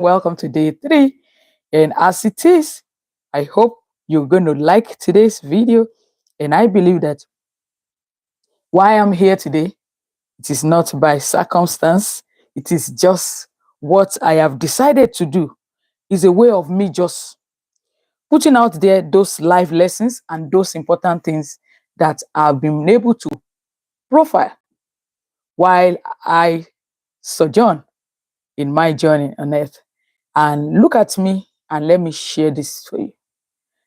Welcome to day 3. And as it is, I hope you're going to like today's video. And I believe that why I'm here today, it is not by circumstance, it is just what I have decided to do. Is a way of me just putting out there those life lessons and those important things that I've been able to profile while I sojourn in my journey on earth. And look at me and let me share this for you.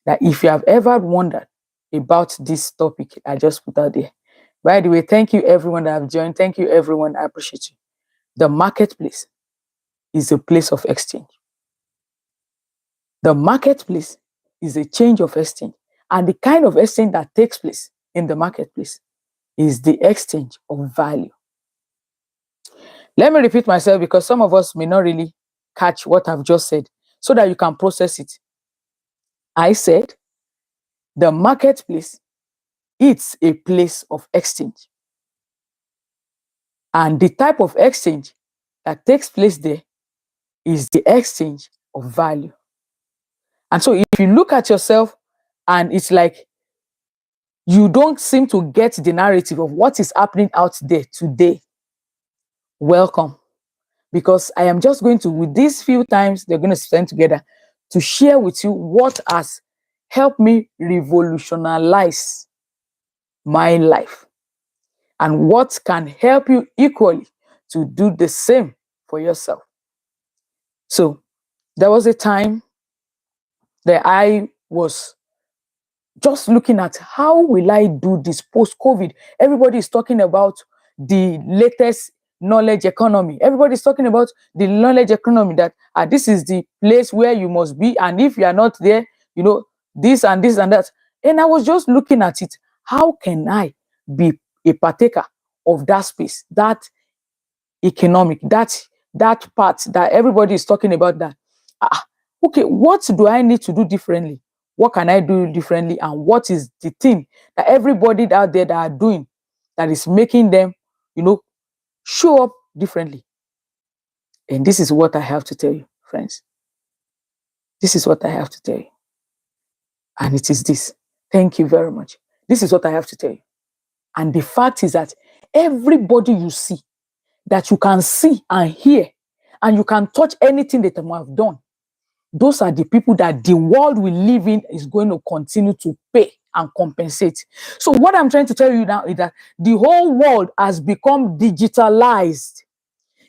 That if you have ever wondered about this topic I just put out there, by the way, thank you everyone that have joined. Thank you everyone. I appreciate you. The marketplace is a place of exchange. The marketplace is a change of exchange. And the kind of exchange that takes place in the marketplace is the exchange of value. Let me repeat myself because some of us may not really catch what I've just said so that you can process it. I said the marketplace, it's a place of exchange. And the type of exchange that takes place there is the exchange of value. And so if you look at yourself and it's like you don't seem to get the narrative of what is happening out there today, welcome. Because I am just going to, with these few times they're going to spend together, to share with you what has helped me revolutionize my life and what can help you equally to do the same for yourself. So there was a time that I was just looking at how will I do this post-COVID. Everybody is talking about the latest knowledge economy. Everybody's talking about the knowledge economy, that this is the place where you must be. And if you are not there, you know, this and this and that. And I was just looking at it. How can I be a partaker of that space, that economic, that part that everybody is talking about that? Okay, what do I need to do differently? What can I do differently? And what is the thing that everybody out there that are doing that is making them, you know, show up differently? And this is what I have to tell you, friends. This is what I have to tell you. And it is this. Thank you very much. This is what I have to tell you. And the fact is that everybody you see, that you can see and hear, and you can touch anything that they have done, those are the people that the world we live in is going to continue to pay and compensate. So what I'm trying to tell you now is that the whole world has become digitalized.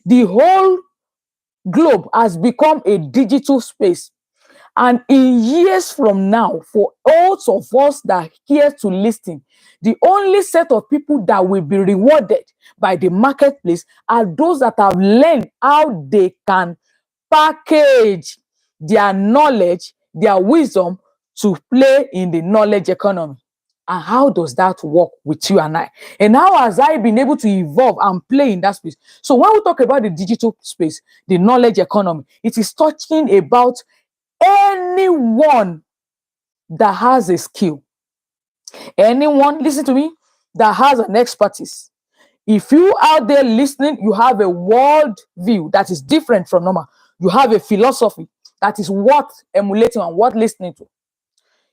The whole globe has become a digital space. And in years from now, for all of us that are here to listen, the only set of people that will be rewarded by the marketplace are those that have learned how they can package their knowledge, their wisdom to play in the knowledge economy. And how does that work with you and I? And how has I been able to evolve and play in that space? So when we talk about the digital space, the knowledge economy, it is talking about anyone that has a skill. Anyone, listen to me, that has an expertise. If you out there listening, you have a world view that is different from normal. You have a philosophy that is worth emulating and worth listening to.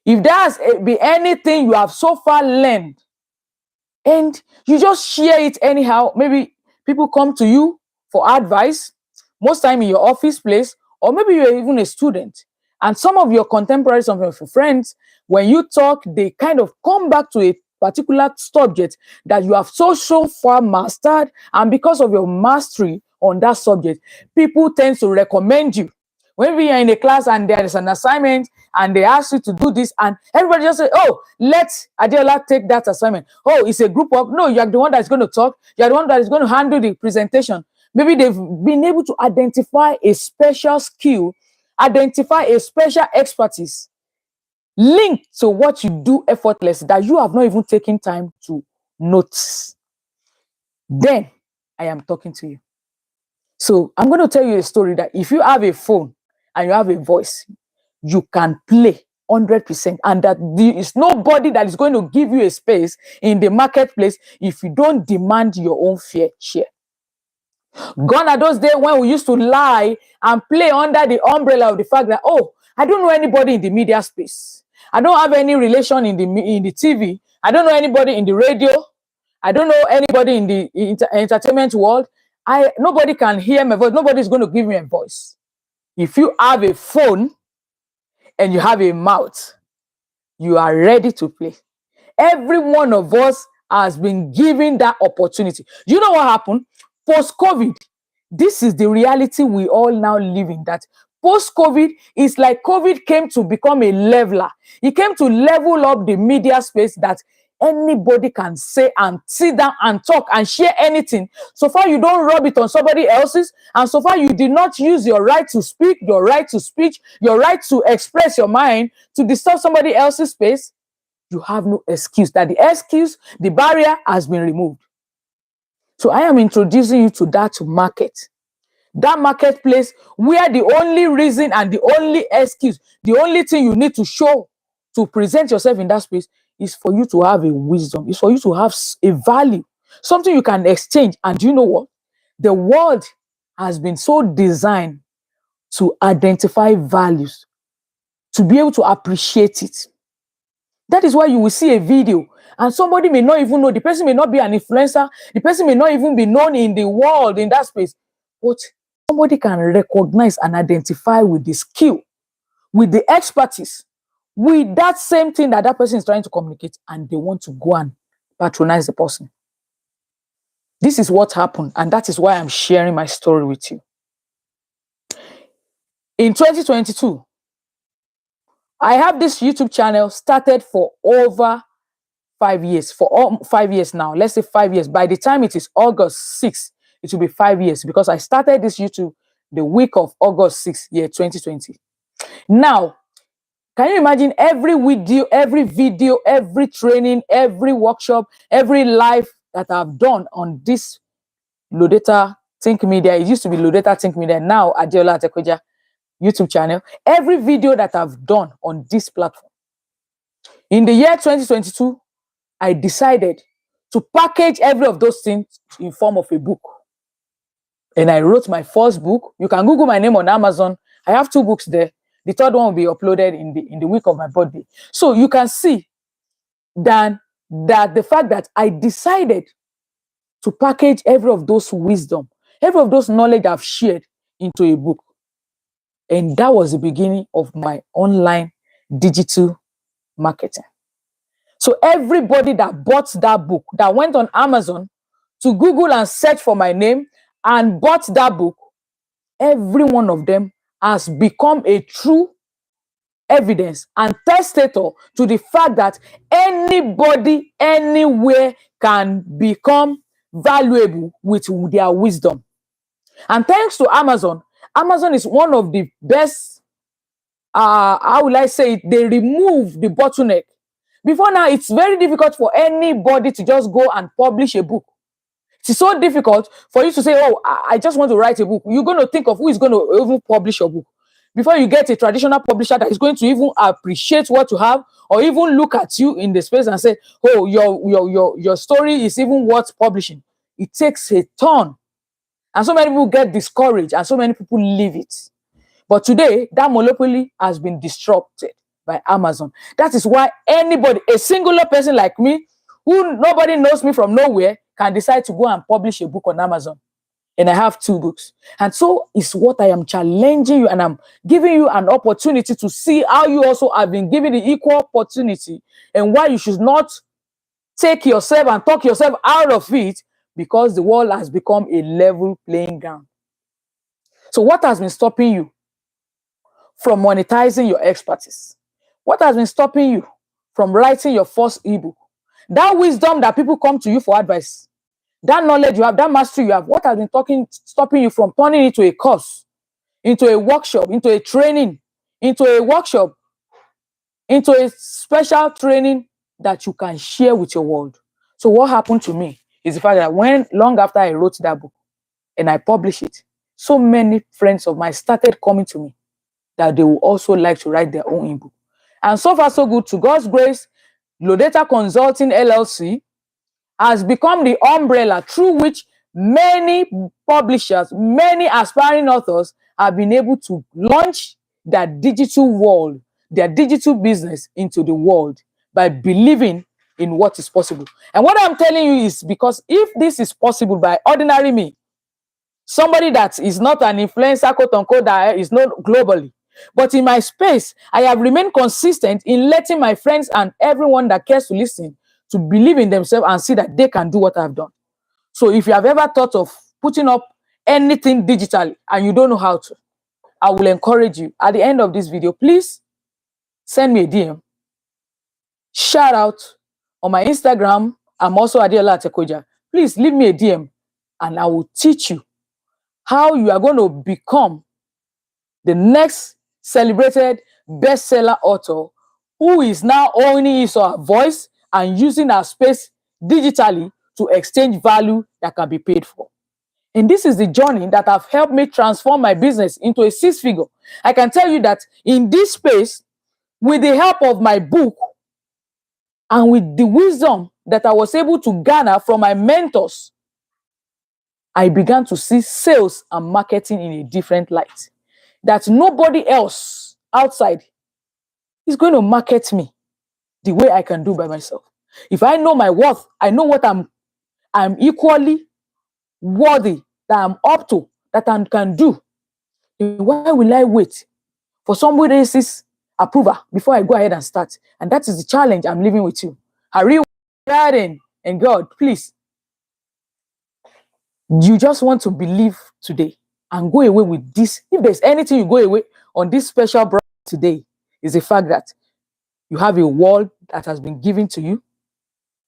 If there's be anything you have so far learned and you just share it anyhow, maybe people come to you for advice, most time in your office place, or maybe you're even a student, and some of your contemporaries, some of your friends, when you talk, they kind of come back to a particular subject that you have so far mastered, and because of your mastery on that subject, people tend to recommend you. When we are in a class and there is an assignment and they ask you to do this, and everybody just say, oh, let Adeola take that assignment. Oh, it's a group work. No, you are the one that's going to talk. You are the one that is going to handle the presentation. Maybe they've been able to identify a special skill, identify a special expertise linked to what you do effortlessly that you have not even taken time to notice. Then I am talking to you. So I'm going to tell you a story that if you have a phone and you have a voice, you can play 100%, and that there is nobody that is going to give you a space in the marketplace if you don't demand your own fair share. Gone are those days when we used to lie and play under the umbrella of the fact that, oh, I don't know anybody in the media space. I don't have any relation in the TV. I don't know anybody in the radio. I don't know anybody in the entertainment world. Nobody can hear my voice. Nobody's going to give me a voice. If you have a phone and you have a mouth, you are ready to play. Every one of us has been given that opportunity. You know what happened? Post-COVID, this is the reality we all now live in, that post-COVID is like COVID came to become a leveler. It came to level up the media space that anybody can say and sit down and talk and share anything. So far, you don't rub it on somebody else's, and so far, you did not use your right to speak, your right to speech, your right to express your mind to disturb somebody else's space. You have no excuse. That the excuse, the barrier has been removed. So I am introducing you to that market. That marketplace where the only reason and the only excuse, the only thing you need to show to present yourself in that space is for you to have a wisdom, is for you to have a value, something you can exchange. And you know what? The world has been so designed to identify values, to be able to appreciate it. That is why you will see a video and somebody may not even know, the person may not be an influencer, the person may not even be known in the world in that space, but somebody can recognize and identify with the skill, with the expertise, with that same thing that person is trying to communicate, and they want to go and patronize the person. This is what happened, and that is why I'm sharing my story with you. In 2022, I have this YouTube channel started for over 5 years, for 5 years now. Let's say 5 years. By the time it is August 6th, it will be 5 years, because I started this YouTube the week of August 6th, year 2020. Now, can you imagine every video, every training, every workshop, every live that I've done on this Lodeta Think Media? It used to be Lodeta Think Media, now Adeola Atekoja YouTube channel. Every video that I've done on this platform. In the year 2022, I decided to package every of those things in form of a book. And I wrote my first book. You can Google my name on Amazon. I have 2 books there. The third one will be uploaded in the week of my birthday. So you can see that the fact that I decided to package every of those wisdom, every of those knowledge I've shared into a book. And that was the beginning of my online digital marketing. So everybody that bought that book, that went on Amazon to Google and search for my name and bought that book, every one of them has become a true evidence and testator to the fact that anybody, anywhere can become valuable with their wisdom. And thanks to Amazon, Amazon is one of the best, how will I say it, they remove the bottleneck. Before now, it's very difficult for anybody to just go and publish a book. It's so difficult for you to say, oh, I just want to write a book. You're going to think of who is going to even publish your book before you get a traditional publisher that is going to even appreciate what you have, or even look at you in the space and say, oh, your story is even worth publishing. It takes a ton. And so many people get discouraged and so many people leave it. But today, that monopoly has been disrupted by Amazon. That is why anybody, a singular person like me, who nobody knows me from nowhere, can decide to go and publish a book on Amazon. And I have 2 books. And so is what I am challenging you, and I'm giving you an opportunity to see how you also have been given the equal opportunity, and why you should not take yourself and talk yourself out of it, because the world has become a level playing ground. So what has been stopping you from monetizing your expertise? What has been stopping you from writing your first ebook? That wisdom that people come to you for advice, that knowledge you have, that mastery you have, what has been stopping you from turning it into a course, into a workshop, into a training, into a workshop, into a special training that you can share with your world? So what happened to me is the fact that long after I wrote that book and I published it, so many friends of mine started coming to me that they would also like to write their own ebook. And so far, so good. To God's grace, Lodeta Consulting LLC has become the umbrella through which many publishers, many aspiring authors have been able to launch their digital world, their digital business into the world by believing in what is possible. And what I'm telling you is because if this is possible by ordinary me, somebody that is not an influencer, quote unquote, that is not globally, but in my space, I have remained consistent in letting my friends and everyone that cares to listen to believe in themselves and see that they can do what I've done. So if you have ever thought of putting up anything digitally and you don't know how to, I will encourage you at the end of this video, please send me a DM. Shout out on my Instagram. I'm also Adeola Atekoja. Please leave me a DM and I will teach you how you are going to become the next celebrated bestseller author who is now owning his or her voice and using our space digitally to exchange value that can be paid for. And this is the journey that have helped me transform my business into a six-figure. I can tell you that in this space, with the help of my book and with the wisdom that I was able to garner from my mentors, I began to see sales and marketing in a different light. That nobody else outside is going to market me the way I can do by myself. If I know my worth, I know what I'm equally worthy, that I'm up to, that I can do. Why will I wait for somebody else's approval before I go ahead and start? And that is the challenge I'm leaving with you. Hurry, garden, and God, please. You just want to believe today and go away with this. If there's anything you go away on this special broadcast today, is the fact that you have a world that has been given to you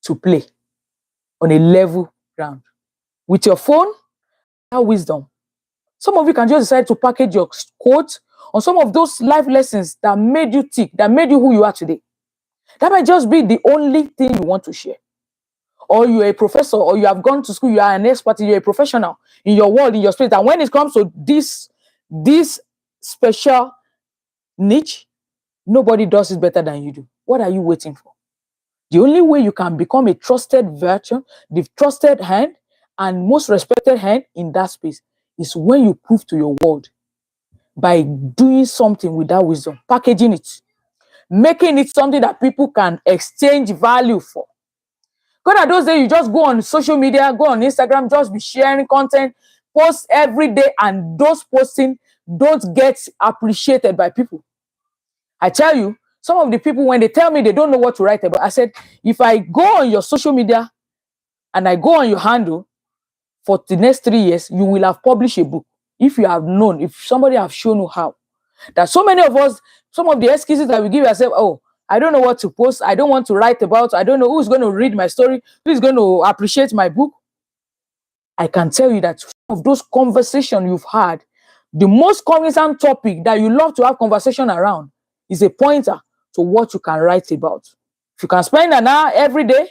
to play on a level ground. With your phone, have wisdom. Some of you can just decide to package your quote on some of those life lessons that made you tick, that made you who you are today. That might just be the only thing you want to share. Or you're a professor, or you have gone to school, you are an expert, you're a professional in your world, in your space. And when it comes to this special niche, nobody does it better than you do. What are you waiting for? The only way you can become a trusted virtue, the trusted hand, and most respected hand in that space is when you prove to your world by doing something with that wisdom, packaging it, making it something that people can exchange value for. God, at those days, you just go on social media, go on Instagram, just be sharing content, post every day, and those posting don't get appreciated by people. I tell you, some of the people, when they tell me they don't know what to write about, I said, if I go on your social media and I go on your handle for the next 3 years, you will have published a book. If you have known, if somebody have shown you how. That so many of us, some of the excuses that we give ourselves, oh, I don't know what to post, I don't want to write about, I don't know who's going to read my story, who's going to appreciate my book. I can tell you that some of those conversations you've had, the most conversant topic that you love to have conversation around is a pointer to what you can write about. If you can spend an hour every day,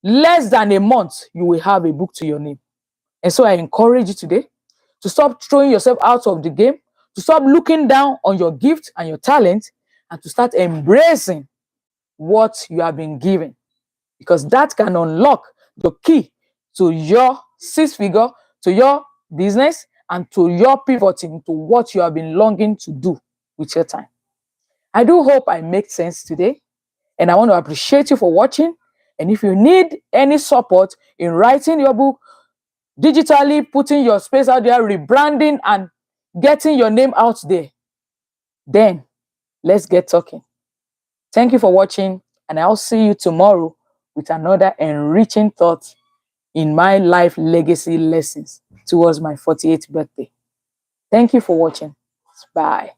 less than a month, you will have a book to your name. And so I encourage you today to stop throwing yourself out of the game, to stop looking down on your gift and your talent, and to start embracing what you have been given. Because that can unlock the key to your six-figure, to your business, and to your pivoting to what you have been longing to do with your time. I do hope I make sense today, and I want to appreciate you for watching. And if you need any support in writing your book, digitally putting your space out there, rebranding, and getting your name out there, then let's get talking. Thank you for watching, and I'll see you tomorrow with another enriching thought in my life legacy lessons towards my 48th birthday. Thank you for watching. Bye.